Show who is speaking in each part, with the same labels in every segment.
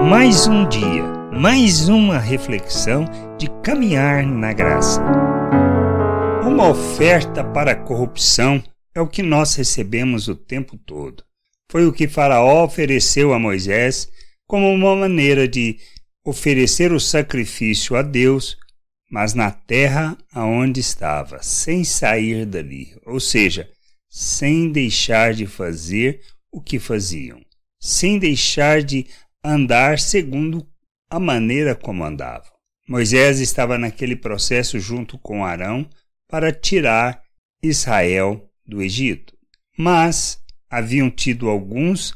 Speaker 1: Mais um dia, mais uma reflexão de caminhar na graça. Uma oferta para a corrupção é o que nós recebemos o tempo todo. Foi o que Faraó ofereceu a Moisés como uma maneira de oferecer o sacrifício a Deus, mas na terra aonde estava, sem sair dali, ou seja, sem deixar de fazer o que faziam, sem deixar de andar segundo a maneira como andavam. Moisés estava naquele processo junto com Arão para tirar Israel do Egito. Mas haviam tido alguns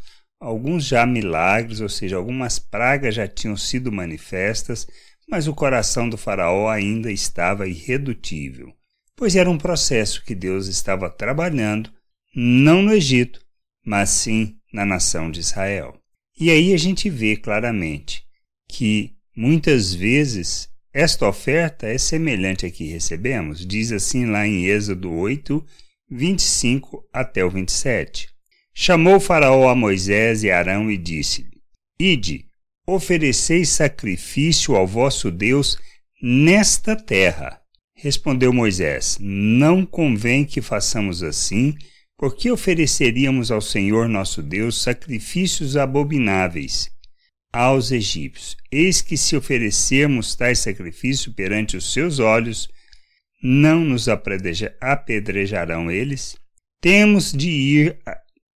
Speaker 1: já milagres, ou seja, algumas pragas já tinham sido manifestas, mas o coração do faraó ainda estava irredutível, pois era um processo que Deus estava trabalhando, não no Egito, mas sim na nação de Israel. E aí a gente vê claramente que muitas vezes esta oferta é semelhante à que recebemos. Diz assim lá em Êxodo 8, 25 até o 27. Chamou o faraó a Moisés e Arão e disse-lhe: Ide, ofereceis sacrifício ao vosso Deus nesta terra. Respondeu Moisés: Não convém que façamos assim, porque ofereceríamos ao Senhor nosso Deus sacrifícios abomináveis aos egípcios. Eis que se oferecermos tais sacrifícios perante os seus olhos, não nos apedrejarão eles? Temos de ir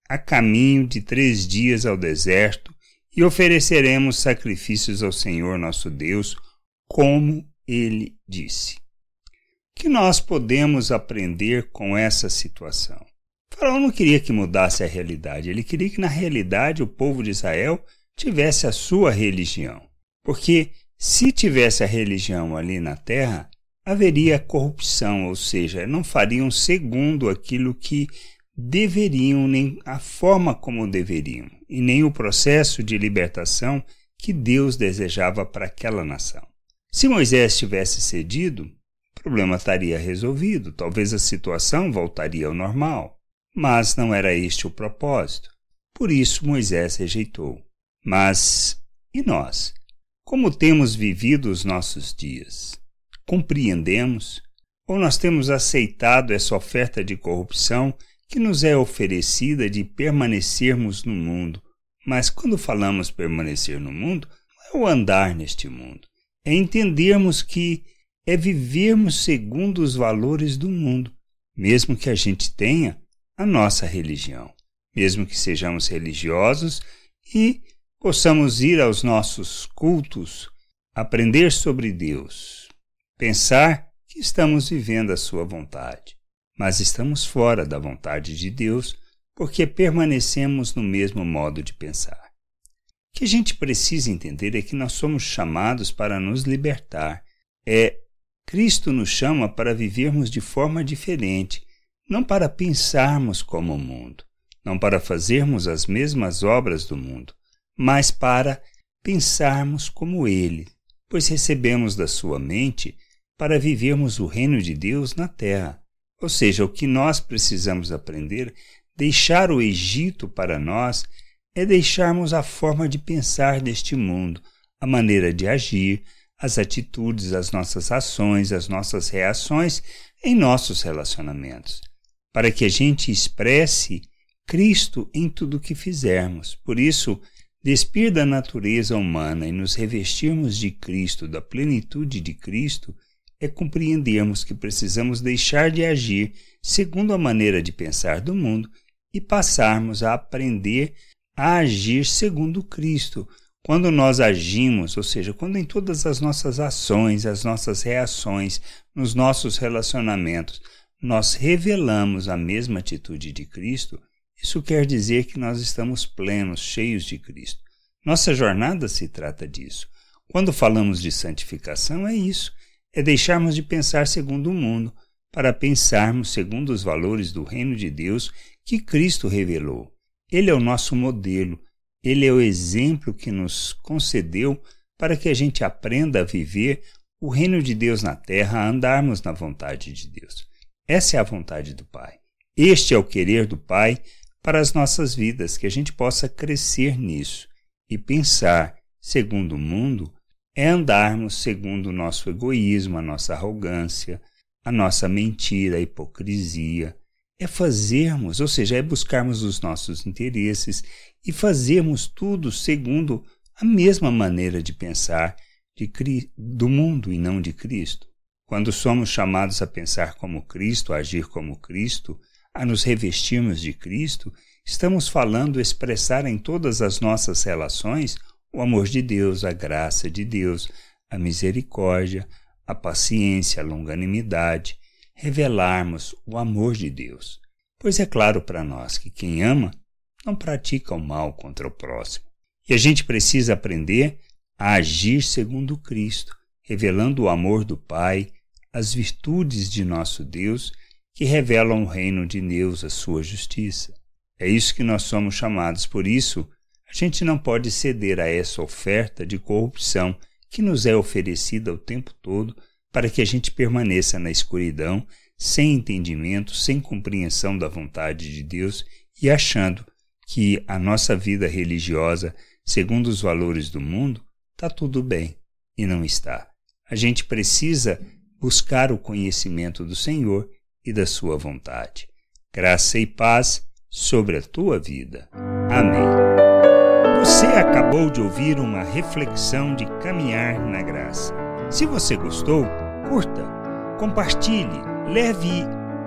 Speaker 1: a caminho de 3 dias ao deserto e ofereceremos sacrifícios ao Senhor nosso Deus, como ele disse. O que nós podemos aprender com essa situação? O faraó não queria que mudasse a realidade, ele queria que na realidade o povo de Israel tivesse a sua religião. Porque se tivesse a religião ali na terra, haveria corrupção, ou seja, não fariam segundo aquilo que deveriam, nem a forma como deveriam, e nem o processo de libertação que Deus desejava para aquela nação. Se Moisés tivesse cedido, o problema estaria resolvido, talvez a situação voltaria ao normal. Mas não era este o propósito. Por isso Moisés rejeitou. Mas, e nós? Como temos vivido os nossos dias? Compreendemos? Ou nós temos aceitado essa oferta de corrupção que nos é oferecida de permanecermos no mundo? Mas quando falamos permanecer no mundo, não é o andar neste mundo. É entendermos que é vivermos segundo os valores do mundo, mesmo que a gente tenha a nossa religião, mesmo que sejamos religiosos e possamos ir aos nossos cultos, aprender sobre Deus, pensar que estamos vivendo a sua vontade, mas estamos fora da vontade de Deus porque permanecemos no mesmo modo de pensar. O que a gente precisa entender é que nós somos chamados para nos libertar. Cristo nos chama para vivermos de forma diferente, não para pensarmos como o mundo, não para fazermos as mesmas obras do mundo, mas para pensarmos como Ele, pois recebemos da sua mente para vivermos o reino de Deus na terra. Ou seja, o que nós precisamos aprender, deixar o Egito para nós, é deixarmos a forma de pensar deste mundo, a maneira de agir, as atitudes, as nossas ações, as nossas reações em nossos relacionamentos, para que a gente expresse Cristo em tudo o que fizermos. Por isso, despir da natureza humana e nos revestirmos de Cristo, da plenitude de Cristo, é compreendermos que precisamos deixar de agir segundo a maneira de pensar do mundo e passarmos a aprender a agir segundo Cristo. Quando nós agimos, ou seja, quando em todas as nossas ações, as nossas reações, nos nossos relacionamentos, nós revelamos a mesma atitude de Cristo, isso quer dizer que nós estamos plenos, cheios de Cristo. Nossa jornada se trata disso. Quando falamos de santificação, é isso. É deixarmos de pensar segundo o mundo, para pensarmos segundo os valores do reino de Deus que Cristo revelou. Ele é o nosso modelo. Ele é o exemplo que nos concedeu para que a gente aprenda a viver o reino de Deus na terra, a andarmos na vontade de Deus. Essa é a vontade do Pai. Este é o querer do Pai para as nossas vidas, que a gente possa crescer nisso e pensar segundo o mundo é andarmos segundo o nosso egoísmo, a nossa arrogância, a nossa mentira, a hipocrisia. É fazermos, ou seja, é buscarmos os nossos interesses e fazermos tudo segundo a mesma maneira de pensar do mundo e não de Cristo. Quando somos chamados a pensar como Cristo, a agir como Cristo, a nos revestirmos de Cristo, estamos falando expressar em todas as nossas relações o amor de Deus, a graça de Deus, a misericórdia, a paciência, a longanimidade, revelarmos o amor de Deus. Pois é claro para nós que quem ama não pratica o mal contra o próximo. E a gente precisa aprender a agir segundo Cristo, revelando o amor do Pai, as virtudes de nosso Deus, que revelam o reino de Deus, a sua justiça. É isso que nós somos chamados, por isso, a gente não pode ceder a essa oferta de corrupção que nos é oferecida o tempo todo para que a gente permaneça na escuridão, sem entendimento, sem compreensão da vontade de Deus e achando que a nossa vida religiosa, segundo os valores do mundo, está tudo bem, e não está. A gente precisa buscar o conhecimento do Senhor e da sua vontade. Graça e paz sobre a tua vida. Amém. Você acabou de ouvir uma reflexão de caminhar na graça. Se você gostou, curta, compartilhe, leve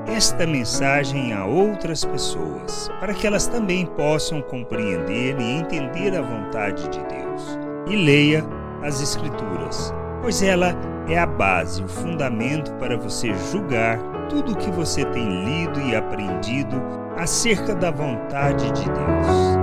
Speaker 1: esta mensagem a outras pessoas, para que elas também possam compreender e entender a vontade de Deus. E leia as Escrituras, pois ela é a base, o fundamento para você julgar tudo o que você tem lido e aprendido acerca da vontade de Deus.